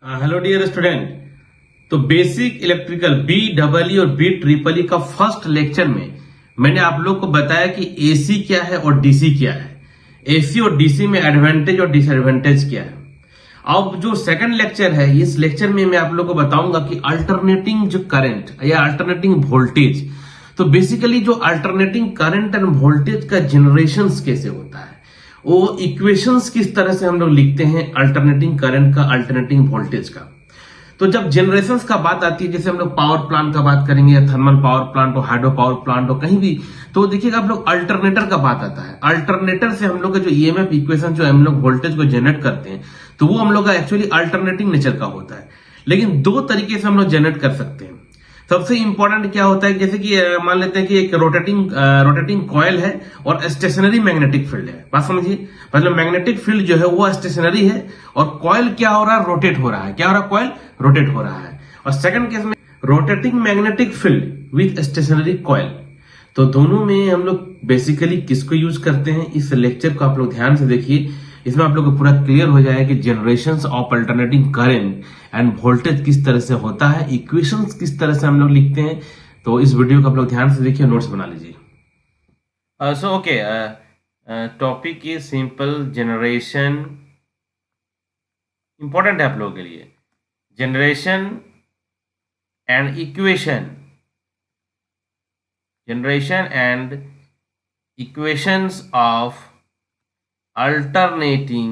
Hello dear student. तो basic electrical B double E और B triple E का first lecture में मैंने आप लोग को बताया कि एसी क्या है और डीसी क्या है, एसी और डीसी में एडवांटेज और डिसएडवांटेज क्या है। अब जो सेकंड लेक्चर है, इस लेक्चर में मैं आप लोग को बताऊंगा कि अल्टरनेटिंग जो करंट या अल्टरनेटिंग वोल्टेज, तो बेसिकली जो अल्टरनेटिंग करंट एंड वोल्टेज का जनरेशन कैसे होता है, वो इक्वेशंस किस तरह से हम लोग लिखते हैं अल्टरनेटिंग करंट का, अल्टरनेटिंग वोल्टेज का। तो जब जनरेशन का बात आती है, जैसे हम लोग पावर प्लांट का बात करेंगे या थर्मल पावर प्लांट हो, हाइड्रो पावर प्लांट हो, कहीं भी, तो देखिएगा आप लोग अल्टरनेटर का बात आता है। अल्टरनेटर से हम लोग का जो ईएमएफ इक्वेशन जो हम लोग वोल्टेज को जनरेट करते हैं, तो वो हम लोग का एक्चुअली अल्टरनेटिंग नेचर का होता है। लेकिन दो तरीके से हम लोग जनरेट कर सकते हैं। सबसे इंपॉर्टेंट क्या होता है, जैसे कि मान लेते हैं कि एक रोटेटिंग कॉयल है और स्टेशनरी मैग्नेटिक फील्ड है। बात समझिए, मतलब मैग्नेटिक फील्ड जो है वो स्टेशनरी है और कॉयल क्या हो रहा है, रोटेट हो रहा है। क्या हो रहा है, कॉयल रोटेट हो रहा है। और सेकंड केस में rotating magnetic field with stationary coil. तो दोनों में हम लोग बेसिकली किसको यूज करते हैं, इस लेक्चर को आप लोग ध्यान से देखिए। इसमें आप लोग को पूरा क्लियर हो जाएगा कि generation of alternating current end voltage किस तरह से होता है, इक्वेशंस किस तरह से हम लोग लिखते हैं। तो इस वीडियो को आप लोग ध्यान से देखिए, नोट्स बना लीजिए। So okay, topic is simple generation. Important है आप लोगों के लिए generation and equation, generation and equations of alternating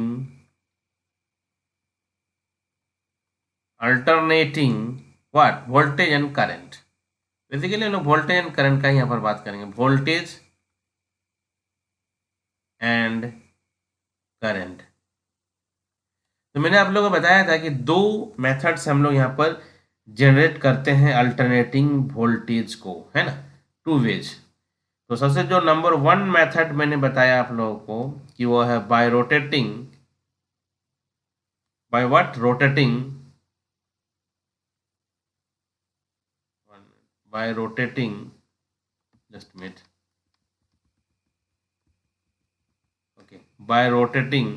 what, voltage and current. Basically हम लोग वोल्टेज एंड करंट का यहाँ पर बात करेंगे, वोल्टेज एंड करंट। तो मैंने आप लोगों को बताया था कि दो मेथड से हम लोग यहाँ पर जनरेट करते हैं अल्टरनेटिंग वोल्टेज को, है ना, टू वेज। तो सबसे जो नंबर वन मेथड मैंने बताया आप लोगों को कि वो है bye rotating, by what, rotating, bye rotating, just minute, okay, bye rotating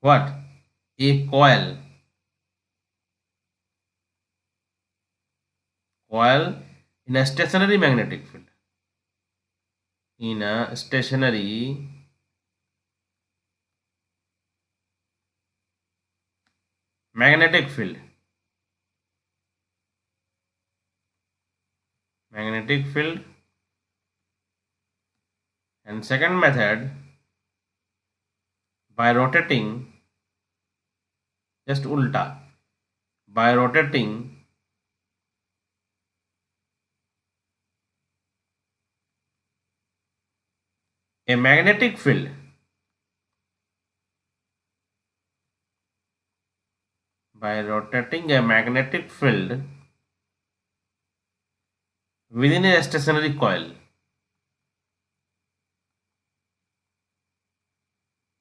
what, A coil, coil in a stationary magnetic field, in a stationary magnetic field, magnetic field. And second method by rotating, just ulta, by rotating a magnetic field by rotating a magnetic field within a stationary coil.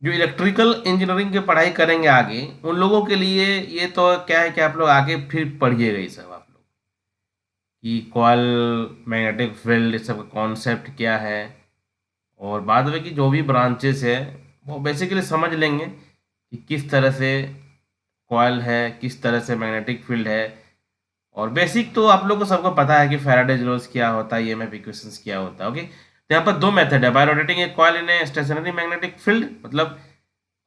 जो electrical engineering की पढ़ाई करेंगे आगे, उन लोगों के लिए ये तो क्या है कि आप लोग आगे फिर पढ़िएगा ये सब आप लोग कि कॉइल, मैग्नेटिक फील्ड, इस सब का कॉन्सेप्ट क्या है। और बाद में कि जो भी ब्रांचेस है वो बेसिकली समझ लेंगे कि किस तरह से कॉइल है, किस तरह से मैग्नेटिक फील्ड है। और बेसिक तो आप लोग को सबको पता है कि फैराडेज लॉज क्या होता है, ईएमएफ इक्वेशंस क्या होता है। ओके, तो यहाँ पर दो मेथड है, bye rotating A coil in a stationary magnetic field, मतलब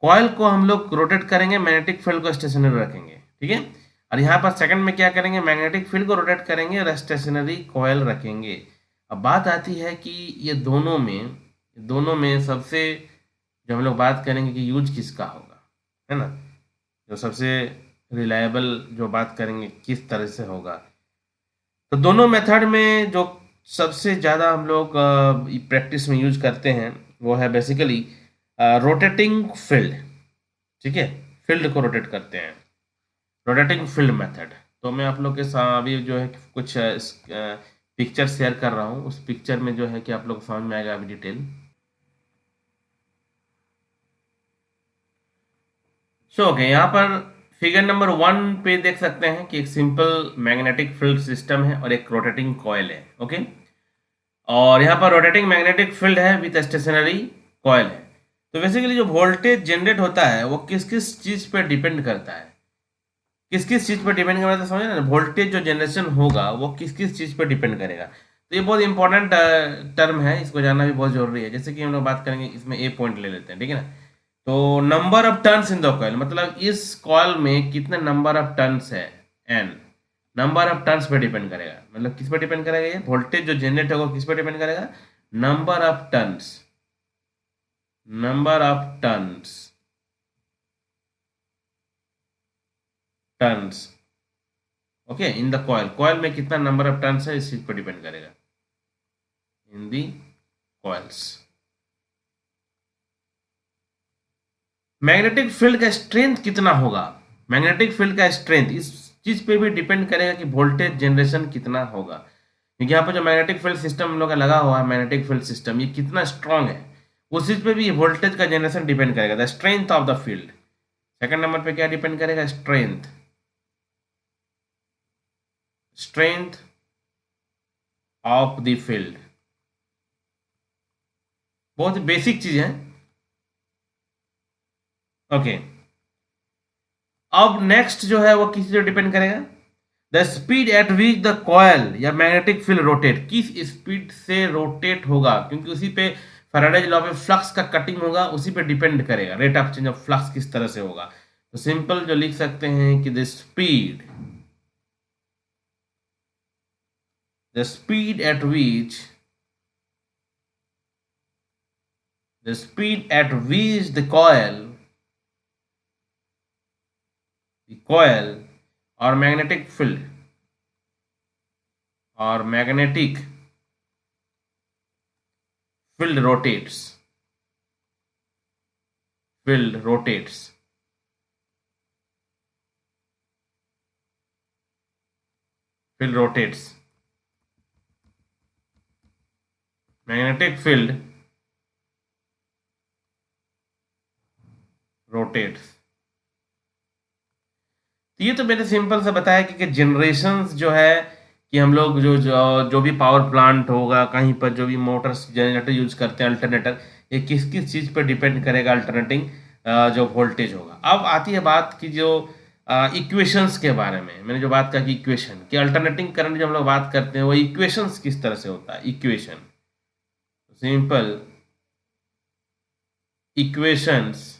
कॉइल को हम लोग रोटेट करेंगे, मैग्नेटिक फील्ड को स्टेशनरी रखेंगे, ठीक है। और यहाँ पर सेकंड में क्या करेंगे, मैग्नेटिक फील्ड को रोटेट करेंगे और स्टेशनरी कॉइल रखेंगे। अब बात आती है कि ये दोनों में सबसे जो हम लोग बात करेंगे कि यूज किसका होगा, है ना, जो सबसे रिलायबल जो बात करेंगे किस तरह से होगा। तो दोनों मेथड में जो सबसे ज़्यादा हम लोग प्रैक्टिस में यूज करते हैं वो है बेसिकली रोटेटिंग फील्ड, ठीक है, फील्ड को रोटेट करते हैं, रोटेटिंग फील्ड मेथड। तो मैं आप लोग के साथ अभी जो है कुछ पिक्चर शेयर कर रहा हूँ, उस पिक्चर में जो है कि आप लोग समझ में आएगा अभी डिटेल। सो ओके, यहाँ पर फिगर नंबर 1 पे देख सकते हैं कि एक सिंपल मैग्नेटिक फील्ड सिस्टम है और एक रोटेटिंग कॉयल है। ओके, और यहाँ पर रोटेटिंग मैग्नेटिक फील्ड है विद स्टेशनरी कॉयल है। तो बेसिकली जो वोल्टेज जनरेट होता है वो किस किस चीज पर डिपेंड करता है, किस किस चीज पर डिपेंड करता है, समझे ना, वोल्टेज जो जनरेशन होगा वो किस किस चीज पर डिपेंड करेगा। तो ये बहुत इंपॉर्टेंट टर्म है, इसको जानना भी बहुत जरूरी है। जैसे कि हम लोग बात करेंगे, इसमें ए पॉइंट ले लेते हैं, ठीक है ना। तो number of turns in the coil, मतलब इस कॉइल में कितने नंबर ऑफ टर्न्स है, एन, नंबर ऑफ टर्न्स पे डिपेंड करेगा। मतलब किस पे डिपेंड करेगा, ये वोल्टेज जो जनरेट होगा किस पे डिपेंड करेगा, number of turns, number of turns, turns, okay, in the coil, coil में कितना नंबर ऑफ टर्न्स है इस चीज पर डिपेंड करेगा, इन दी कॉइल्स। मैग्नेटिक फील्ड का स्ट्रेंथ कितना होगा, मैग्नेटिक फील्ड का स्ट्रेंथ इस चीज पे भी डिपेंड करेगा कि वोल्टेज जनरेशन कितना होगा। क्योंकि यहाँ पर जो मैग्नेटिक फील्ड सिस्टम हम लोग का लगा हुआ है, मैग्नेटिक फील्ड सिस्टम, ये कितना स्ट्रांग है उस चीज पे भी वोल्टेज का जनरेशन डिपेंड करेगा, the strength of the field. Second number पे क्या डिपेंड करेगा, strength, strength of the field. बहुत बेसिक चीज है, ओके। अब नेक्स्ट जो है वो किस पे डिपेंड करेगा, the speed at which the coil या मैग्नेटिक फील्ड रोटेट, किस स्पीड से रोटेट होगा, क्योंकि उसी पे फैराडेज लॉ में फ्लक्स का कटिंग होगा, उसी पे डिपेंड करेगा, rate of change of flux किस तरह से होगा। तो सिंपल जो लिख सकते हैं कि the speed at which, the speed at which the coil or magnetic field or magnetic field rotates, field rotates, field rotates, magnetic field rotates। तो ये तो मैंने सिंपल सा बताया कि जनरेशंस जो है, कि हम लोग जो भी पावर प्लांट होगा कहीं पर, जो भी मोटर्स जनरेटर यूज करते हैं, अल्टरनेटर, ये किस किस चीज पर डिपेंड करेगा, अल्टरनेटिंग जो वोल्टेज होगा। अब आती है बात की जो इक्वेशंस के बारे में, मैंने जो बात कहा कि इक्वेशन कि अल्टरनेटिंग करंट जो हम लोग बात करते हैं वो इक्वेशंस किस तरह से होता है, equation, simple equations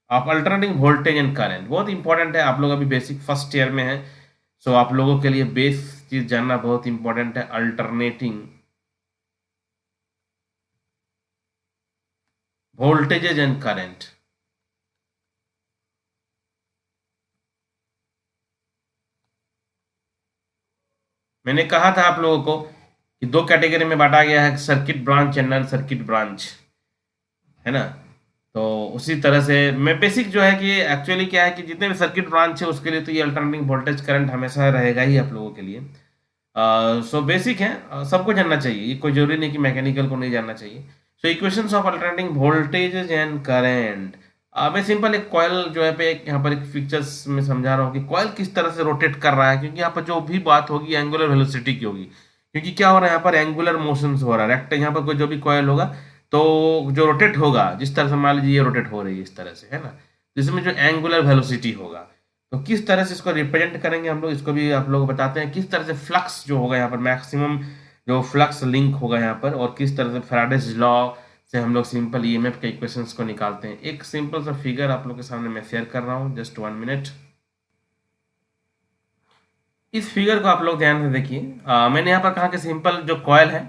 of alternating voltage and current बहुत इंपॉर्टेंट है। आप लोग अभी बेसिक फर्स्ट ईयर में है, सो आप लोगों के लिए बेस चीज जानना बहुत इंपॉर्टेंट है, अल्टरनेटिंग वोल्टेजेज एंड करंट। मैंने कहा था आप लोगों को कि दो कैटेगरी में बांटा गया है, circuit branch and non circuit branch, है ना। तो उसी तरह से मैं बेसिक जो है कि एक्चुअली क्या है कि जितने भी सर्किट ब्रांच है उसके लिए तो ये अल्टरनेटिंग वोल्टेज करंट हमेशा रहेगा ही आप लोगों के लिए। सो बेसिक है, सबको जानना चाहिए, ये कोई जरूरी नहीं कि मैकेनिकल को नहीं जानना चाहिए। So equations of alternating voltages and current. मैं सिंपल एक कॉइल जो है पे यहाँ पर एक पिक्चर्स में समझा रहा हूँ कि कॉइल किस तरह से रोटेट कर रहा है, क्योंकि यहाँ पर जो भी बात होगी एंगुलर वेलोसिटी की होगी। क्योंकि क्या हो रहा है यहाँ पर, एंगुलर मोशन हो रहा है, रेक्ट यहाँ पर कोई जो भी कॉइल होगा तो जो रोटेट होगा, जिस तरह से मान लीजिए ये रोटेट हो रही है इस तरह से, है ना, जिसमें जो एंगुलर वेलोसिटी होगा, तो किस तरह से इसको रिप्रेजेंट करेंगे हम लोग, इसको भी आप लोग बताते हैं। किस तरह से फ्लक्स जो होगा यहाँ पर, मैक्सिमम जो फ्लक्स लिंक होगा यहाँ पर, और किस तरह से फैराडेज लॉ से हम लोग सिंपल ईएमएफ के इक्वेशंस को निकालते हैं। एक सिंपल सा फिगर आप लोग के सामने मैं शेयर कर रहा हूँ, जस्ट 1 मिनट। इस फिगर को आप लोग ध्यान से देखिए। मैंने यहाँ पर कहा कि सिंपल जो कॉयल है,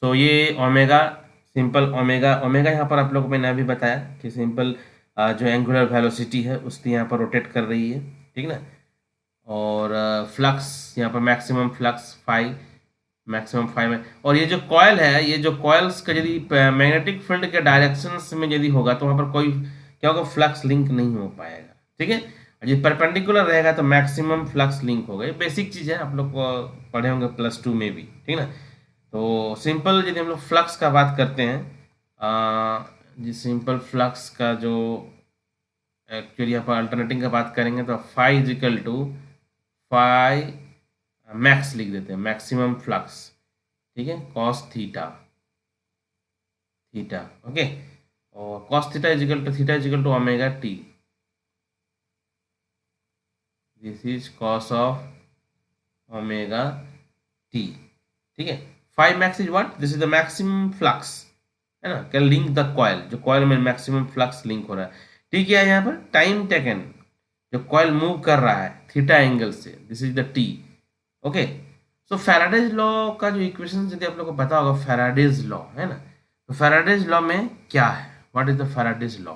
सो ये ओमेगा, सिंपल ओमेगा, ओमेगा यहाँ पर आप लोग को मैंने अभी बताया कि सिंपल जो एंगुलर वेलोसिटी है उसकी यहाँ पर रोटेट कर रही है, ठीक ना। और फ्लक्स यहाँ पर maximum flux five, maximum five है। और ये जो कॉयल है, ये जो कॉयल्स का यदि मैग्नेटिक फील्ड के डायरेक्शंस में यदि होगा तो वहाँ पर कोई क्या होगा, फ्लक्स लिंक नहीं हो पाएगा, ठीक है। और ये परपेंडिकुलर रहेगा तो मैक्सिमम फ्लक्स लिंक होगा। ये बेसिक चीज़ है, आप लोग को पढ़े होंगे +2 में भी, ठीक ना। तो सिंपल यदि हम लोग फ्लक्स का बात करते हैं, जी सिंपल फ्लक्स का जो एक्चुअली यहाँ पर अल्टरनेटिंग का बात करेंगे तो phi is equal to phi max लिख देते हैं, मैक्सिमम फ्लक्स, ठीक है, कॉस थीटा, थीटा, ओके। और cos theta is equal to omega T, this is cos of omega t, ठीक है। Phi max is what, this is the maximum flux, है ना, कैन लिंक द कॉइल, जो coil में maximum flux link हो रहा है। ठीक है, यहाँ पर टाइम टेकन, जो कॉइल मूव कर रहा है थीटा एंगल से, this is the T, okay. So Faraday's law का जो इक्वेशन यदि आप लोग को पता होगा, फैराडेज लॉ है ना, तो फैराडेज लॉ में क्या है, what is the Faraday's law,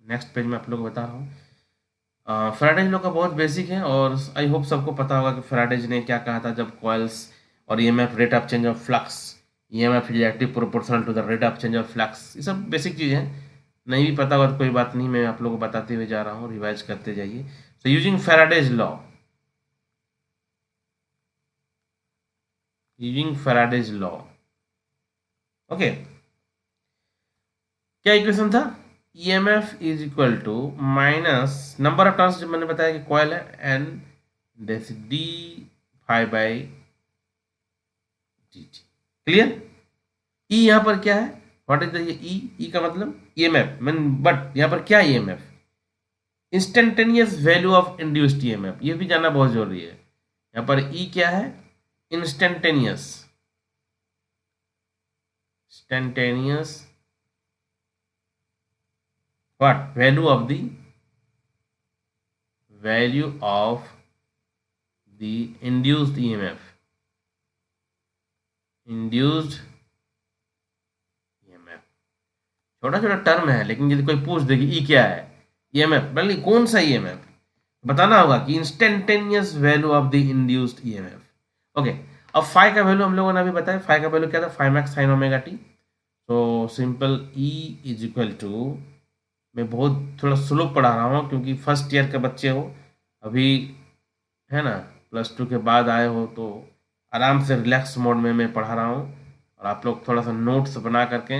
next page में आप लोग को बता रहा हूँ। फैराडेज लॉ का बहुत बेसिक है और आई होप सबको पता होगा कि फैराडेज ने क्या कहा था जब कॉइल्स और EMF, rate of change of flux, EMF directly proportional to the rate of change of flux, ये सब बेसिक चीज़ है। नहीं भी पता होगा तो कोई बात नहीं, मैं आप लोगों को बताते हुए जा रहा हूँ, रिवाइज करते जाइए। So using Faraday's law, using Faraday's law, okay, क्या इक्वेशन था, EMF is equal to minus number of turns, जो मैंने बताया कि कॉइल है N, this D phi by D T, clear. E यहां पर क्या है, what is the E, E का मतलब ईएमएफ, बट यहां पर क्या EMF, instantaneous value of induced EMF, ये भी जानना बहुत जरूरी है। यहां पर ई क्या है, instantaneous, instantaneous what, value of the, value of the induced EMF, induced EMF, छोटा छोटा टर्म है, लेकिन यदि कोई पूछ देगी ई क्या है, ईएमएफ, मतलब कौन सा ईएमएफ, बताना होगा कि instantaneous value of the induced EMF, okay. अब फाई का वैल्यू हम लोगों ने अभी बताया, फाई का वैल्यू क्या था, phi max sine omega T, तो simple E is equal to, मैं बहुत थोड़ा स्लो पढ़ा रहा हूँ क्योंकि फर्स्ट ईयर के बच्चे हो अभी, है ना, प्लस टू के बाद आए हो, तो आराम से रिलैक्स मोड में मैं पढ़ा रहा हूँ, और आप लोग थोड़ा सा नोट्स बना करके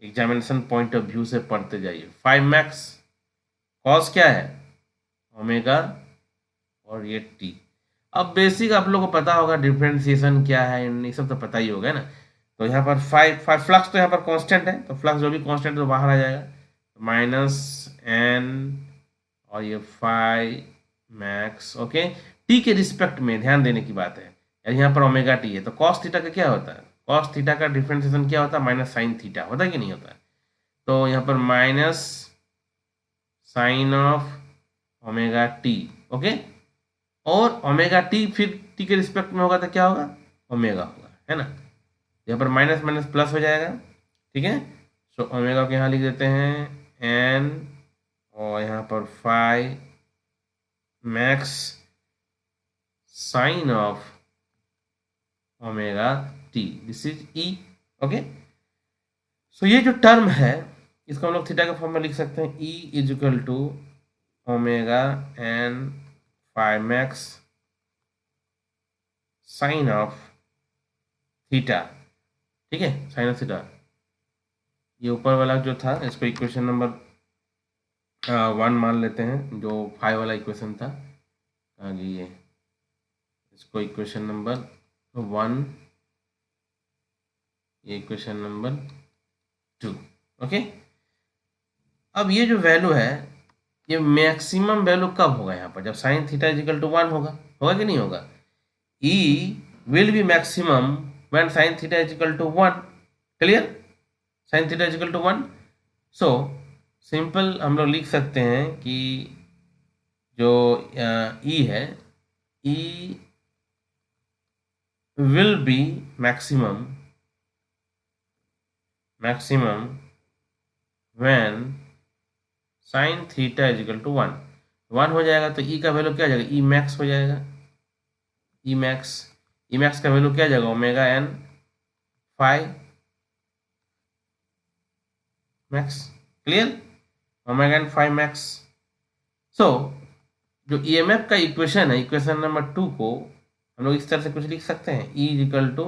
एग्जामिनेशन पॉइंट ऑफ व्यू से पढ़ते जाइए। फाइव मैक्स कॉस क्या है, ओमेगा, और ये टी। अब बेसिक आप लोगों को पता होगा डिफ्रेंसिएशन क्या है, ये सब तो पता ही होगा ना। तो यहाँ पर फाइव फाइव फ्लक्स तो यहाँ पर कांस्टेंट है, तो फ्लक्स जो भी कांस्टेंट तो बाहर आ जाएगा, माइनस एन, और ये फाइव मैक्स, ओके। टी के रिस्पेक्ट में ध्यान देने की बात है यार, यहाँ पर ओमेगा टी है, तो कॉस थीटा का क्या होता है, कॉस थीटा का डिफ्रेंसिएशन क्या होता है, माइनस साइन थीटा, होता है कि नहीं होता है। तो यहाँ पर minus sine of omega t, okay, और ओमेगा टी फिर टी के रिस्पेक्ट में होगा तो क्या होगा, ओमेगा होगा, है ना। यहाँ पर माइनस माइनस प्लस हो जाएगा, ठीक है। सो ओमेगा को यहाँ लिख देते हैं एन, और यहाँ पर phi max sine of omega T, this is E, okay. So ये जो टर्म है इसको हम लोग थीटा के फॉर्म में लिख सकते हैं, e is equal to omega N phi max sine of theta, ठीक है, साइन ऑफ थीटा। ये ऊपर वाला जो था इसको इक्वेशन नंबर 1 मान लेते हैं, जो फाइव वाला इक्वेशन था, आगे ये इसको इक्वेशन नंबर 1, ये इक्वेशन नंबर 2, ओके। अब ये जो वैल्यू है, ये मैक्सिमम वैल्यू कब होगा यहाँ पर, जब साइन थीटा इजिकल टू 1 होगा, होगा कि नहीं होगा। E will be maximum when sin theta is equal to 1, clear, sin theta is equal to 1। so simple हम लोग लिख सकते हैं कि जो E है, E will be maximum when sin theta is equal to 1 हो जाएगा, तो E का वैल्यू क्या हो जाएगा, E max हो जाएगा, ई मैक्स का वैल्यू क्या आ जाएगा, omega N phi max, clear, omega N phi max. So जो ईएमएफ का इक्वेशन है, इक्वेशन नंबर 2 को हम लोग इस तरह से कुछ लिख सकते हैं, e is equal to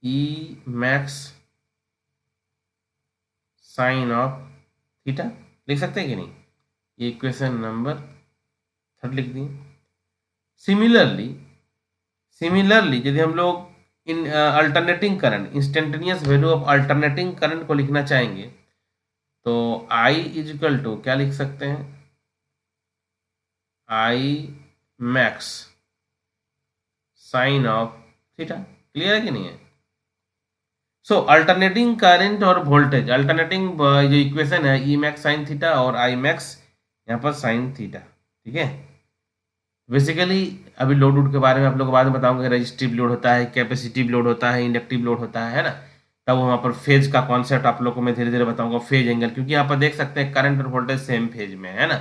e max sine of theta, लिख सकते हैं कि नहीं, ये इक्वेशन नंबर 3 लिख दिए। सिमिलरली यदि हम लोग इन alternating current, instantaneous value of alternating current को लिखना चाहेंगे तो I इज इक्वल टू क्या लिख सकते हैं, I max sine of theta. Clear है कि नहीं है? सो अल्टरनेटिंग करंट और वोल्टेज, अल्टरनेटिंग जो इक्वेशन है ई मैक्स साइन थीटा और आई मैक्स यहाँ पर साइन थीटा। ठीक है, बेसिकली अभी लोड वोड के बारे में आप लोग को बाद में बताऊंगा। रजिस्टिव लोड होता है, कैपेसिटिव लोड होता है, इंडक्टिव लोड होता है ना। तब वहाँ पर फेज का कॉन्सेप्ट आप लोग को मैं धीरे धीरे बताऊंगा, फेज एंगल, क्योंकि यहाँ पर देख सकते हैं करंट और वोल्टेज सेम फेज में है ना।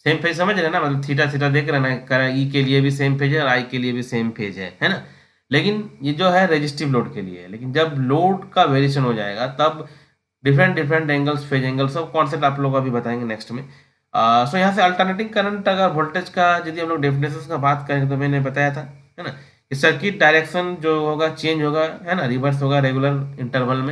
सेम फेज समझ रहे हैं ना, मतलब थीटा थीटा देख रहे हैं ना, ई के लिए भी सेम फेज है और आई के लिए भी सेम फेज है ना। लेकिन ये जो है रजिस्टिव लोड के लिए है, लेकिन जब लोड का वेरिएशन हो जाएगा तब different different angles, phase angles, सब कॉन्सेप्ट आप लोग अभी बताएंगे नेक्स्ट में। सो यहाँ से अल्टरनेटिंग करंट अगर वोल्टेज का यदि हम लोग डेफिनेशन का बात करें तो मैंने बताया था है ना कि सर्किट डायरेक्शन जो होगा चेंज होगा है ना, रिवर्स होगा रेगुलर इंटरवल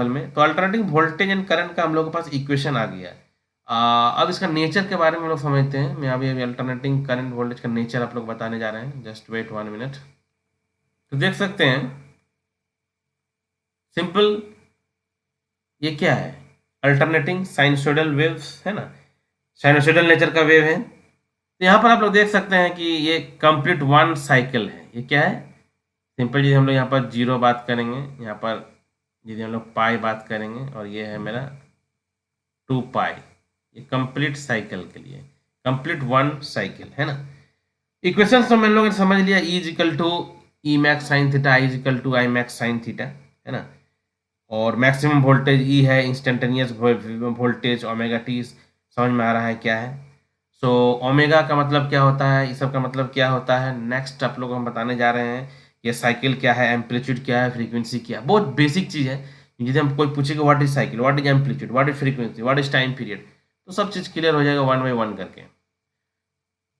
में। तो अल्टरनेटिंग वोल्टेज एंड करंट का हम लोग के पास इक्वेशन आ गया है। अब इसका नेचर के बारे में हम लोग समझते हैं। मैं अभी अभी अल्टरनेटिंग करंट वोल्टेज का नेचर आप लोग बताने जा रहे हैं, जस्ट वेट 1 मिनट। तो देख सकते हैं सिंपल, ये क्या है, अल्टरनेटिंग साइनसोइडल वेव्स है ना, साइनसोइडल नेचर का वेव है। तो यहाँ पर आप लोग देख सकते हैं कि ये कंप्लीट वन साइकिल है। ये क्या है, सिंपल जी, हम लोग यहाँ पर जीरो बात करेंगे, यहाँ पर यदि हम लोग पाई बात करेंगे, और ये है मेरा 2 पाई। ये कंप्लीट साइकिल के लिए, कंप्लीट वन साइकिल है ना। इक्वेशन तो हम लोगों ने समझ लिया, e is equal to e max sine theta, i is equal to i max sine theta है ना। और मैक्सिमम वोल्टेज ई है, इंस्टेंटेनियस वोल्टेज ओमेगा टी, समझ में आ रहा है क्या है। सो ओमेगा का मतलब क्या होता है, इस सब का मतलब क्या होता है, नेक्स्ट आप लोग हम बताने जा रहे हैं। ये साइकिल क्या है, एम्पलीट्यूड क्या है, फ्रीक्वेंसी क्या है, बहुत बेसिक चीज़ है। यदि हम कोई पूछेगा what is cycle, what is amplitude, what is frequency, what is time period, तो सब चीज़ क्लियर हो जाएगा वन बाई वन करके।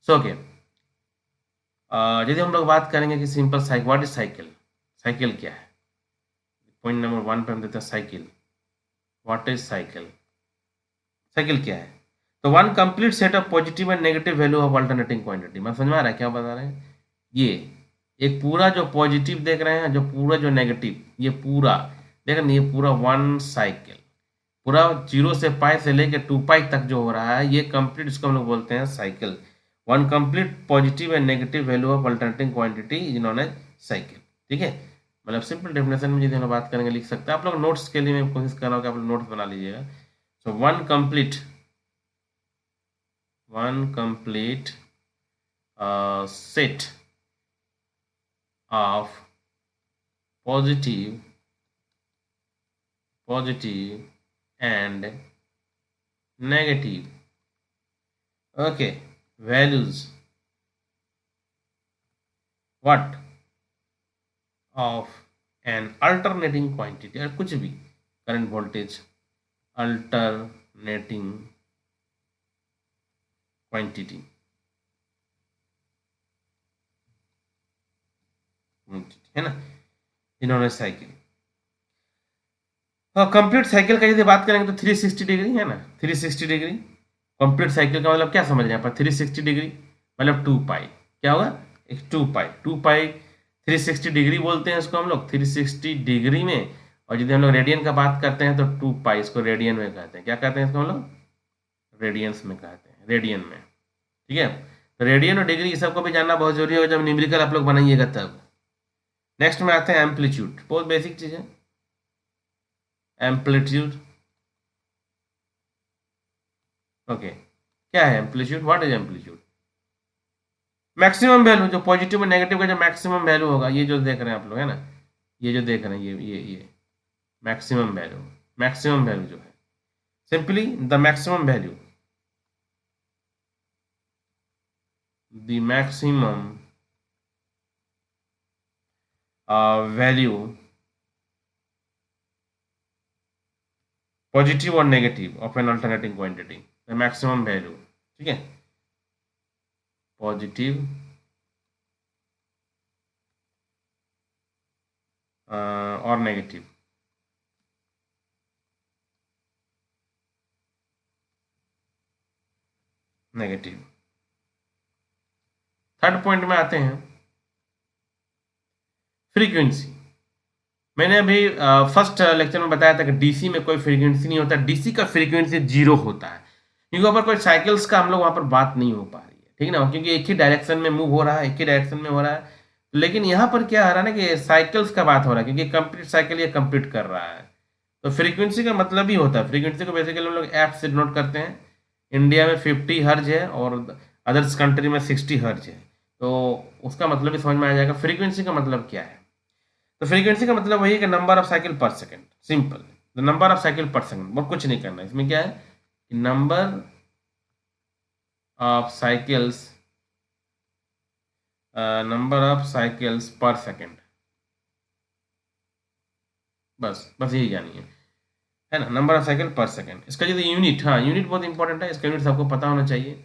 सो ओके, यदि हम लोग बात करेंगे कि simple cycle, what is cycle, cycle क्या है, पॉइंट नंबर 1 पे हम देते हैं cycle. What is cycle, cycle क्या है, तो one complete set of positive and negative value of alternating quantity. मैं समझ में आ रहा है क्या बता रहे हैं, ये एक पूरा जो पॉजिटिव देख रहे हैं, जो पूरा जो नेगेटिव, ये पूरा देख रहे हैं, ये पूरा वन साइकिल, पूरा 0 से पाई से लेके 2 पाई तक जो हो रहा है, ये कंप्लीट, इसको हम लोग बोलते हैं cycle. One complete positive and negative value of alternating quantity is known as cycle. ठीक है, मतलब सिंपल डेफिनेशन में यदि हम बात करेंगे लिख सकते हैं। आप लोग नोट्स के लिए मैं कोशिश कर रहा हूँ कि आप लोग नोट्स बना लीजिएगा। So one complete set of positive and negative, okay, values what of an alternating quantity, और कुछ भी करंट वोल्टेज अल्टरनेटिंग क्वांटिटी है ना, इन्होंने साइकिल। कंप्लीट साइकिल का यदि बात करेंगे तो 360 डिग्री है ना, 360 डिग्री कंप्लीट साइकिल का मतलब क्या समझ रहे हैं पर 360 डिग्री मतलब 2 पाई, क्या होगा, एक 2 पाई 360 डिग्री बोलते हैं इसको हम लोग, 360 डिग्री में। और यदि हम लोग रेडियन का बात करते हैं तो 2 पाई, इसको रेडियन में कहते हैं, क्या कहते हैं इसको हम लोग, रेडियंस में कहते हैं, रेडियन में। ठीक है, तो रेडियन और डिग्री, सबको भी जानना बहुत जरूरी होगा जब न्यूमेरिकल आप लोग बनाइएगा तब। नेक्स्ट में आते हैं एम्पलीट्यूड, बहुत बेसिक चीज है एम्पलीट्यूड। ओके, क्या है amplitude, what is amplitude, maximum value, जो पॉजिटिव और नेगेटिव का जो मैक्सिमम वैल्यू होगा, ये जो देख रहे हैं आप लोग है ना, ये जो देख रहे हैं, ये मैक्सिमम वैल्यू, मैक्सिमम वैल्यू जो है, simply the maximum value, the maximum value positive और negative of an alternating quantity, the maximum value. ठीक है, पॉजिटिव और नेगेटिव, नेगेटिव। थर्ड पॉइंट में आते हैं फ्रीक्वेंसी, मैंने अभी फर्स्ट लेक्चर में बताया था कि डीसी में कोई फ्रीक्वेंसी नहीं होता, डीसी का फ्रीक्वेंसी 0 होता है, क्योंकि वहाँ पर कोई साइकिल्स का हम लोग वहाँ पर बात नहीं हो पा रही है, ठीक है ना, क्योंकि एक ही डायरेक्शन में मूव हो रहा है, एक ही डायरेक्शन में हो रहा है। लेकिन यहाँ पर क्या हो रहा है ना कि साइकिल्स का बात हो रहा है, क्योंकि कंप्लीट साइकिल ये कंप्लीट कर रहा है। तो फ्रीक्वेंसी का मतलब ही होता है, फ्रीक्वेंसी को बेसिकली हम लोग एफ से डिनोट करते हैं। इंडिया में 50 हर्ज है और अदर्स कंट्री में 60 हर्ज है, तो उसका मतलब भी समझ में आ जाएगा फ्रीक्वेंसी का मतलब क्या है। तो फ्रीक्वेंसी का मतलब वही है कि नंबर ऑफ साइकिल पर second, simple, the number of cycle पर सेकंड, और कुछ नहीं करना। इसमें क्या है कि नंबर ऑफ साइकिल्स पर सेकंड, बस यही जानिए, है ना, नंबर ऑफ साइकिल पर सेकंड। इसका जो यूनिट, हाँ यूनिट बहुत इंपॉर्टेंट है, इसका यूनिट सबको पता होना चाहिए।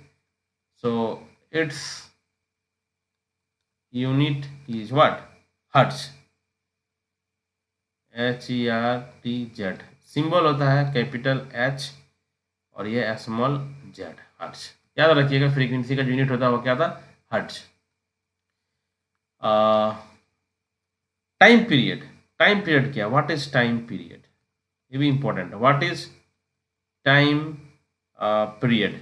So its unit is what, hertz, HERTZ। Symbol होता है कैपिटल H और ये स्मॉल z, हर्ट्ज। याद रखिएगा फ्रीक्वेंसी का यूनिट होता है वो क्या था, hertz. Time period, time period क्या, व्हाट इज टाइम पीरियड, ये भी इंपॉर्टेंट है। व्हाट इज टाइम पीरियड,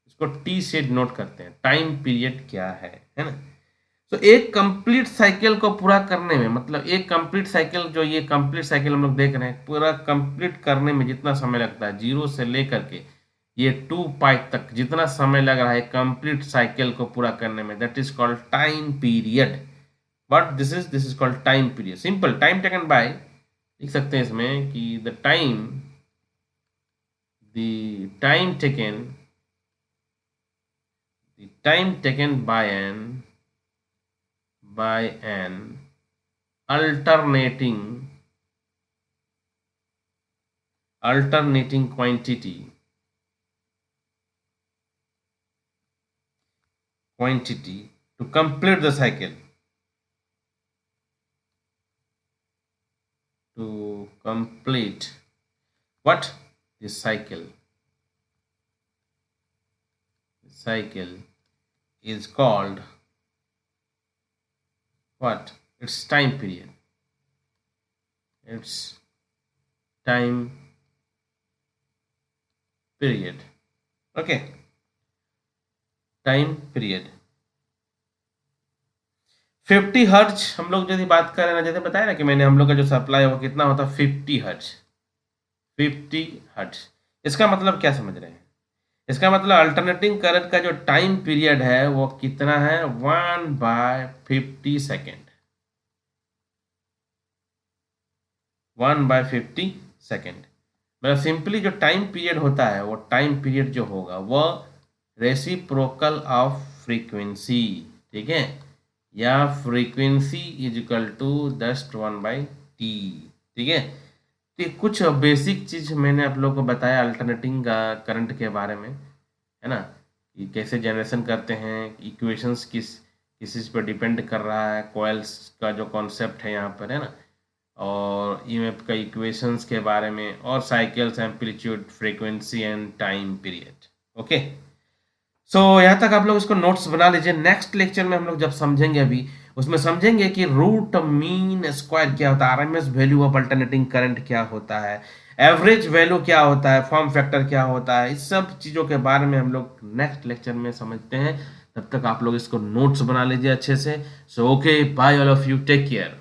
इसको टी से डिनोट करते हैं, टाइम पीरियड क्या है ना। तो एक कंप्लीट साइकिल को पूरा करने में, मतलब एक कंप्लीट साइकिल, जो ये कंप्लीट साइकिल हम लोग देख रहे हैं, पूरा कंप्लीट करने में जितना समय लगता है, 0 से लेकर के ये 2 पाई तक जितना समय लग रहा है कंप्लीट साइकिल को पूरा करने में, that is called time period. But this is called time period. Simple, time taken by, लिख सकते हैं इसमें कि the time taken by an alternating quantity to complete the cycle, to complete what, this cycle is called what, its time period, okay, time period. 50 hertz हम लोग यदि बात करें ना, जैसे बताया ना कि मैंने, हम लोग का जो सप्लाई है वो कितना होता है, 50 हर्ट्ज। इसका मतलब क्या समझ रहे हैं, इसका मतलब अल्टरनेटिंग करंट का जो टाइम पीरियड है वो कितना है, 1/50 सेकेंड, 1/50 सेकेंड। मतलब सिंपली जो टाइम पीरियड होता है, वो टाइम पीरियड जो होगा वो रेसिप्रोकल ऑफ फ्रीक्वेंसी, ठीक है, या frequency is equal to just 1/t, ठीक है। तो कुछ बेसिक चीज मैंने आप लोगों को बताया अल्टरनेटिंग करंट के बारे में, है ना, कि कैसे जनरेशन करते हैं, इक्वेशंस किस चीज पर डिपेंड कर रहा है, कॉइल्स का जो कॉन्सेप्ट है यहाँ पर, है ना, और ईएमएफ का इक्वेशंस के बारे में, और cycles, amplitude, frequency and time period. Okay, so यहाँ तक आप लोग इसको नोट्स बना लीजिए। नेक्स्ट लेक्चर में हम लोग जब समझेंगे, अभी उसमें समझेंगे कि रूट मीन स्क्वायर क्या होता है, RMS value of alternating current क्या होता है, एवरेज वैल्यू क्या होता है, फॉर्म फैक्टर क्या होता है, इस सब चीज़ों के बारे में हम लोग नेक्स्ट लेक्चर में समझते हैं। तब तक आप लोग इसको नोट्स बना लीजिए अच्छे से। So okay, bye all of you, take care.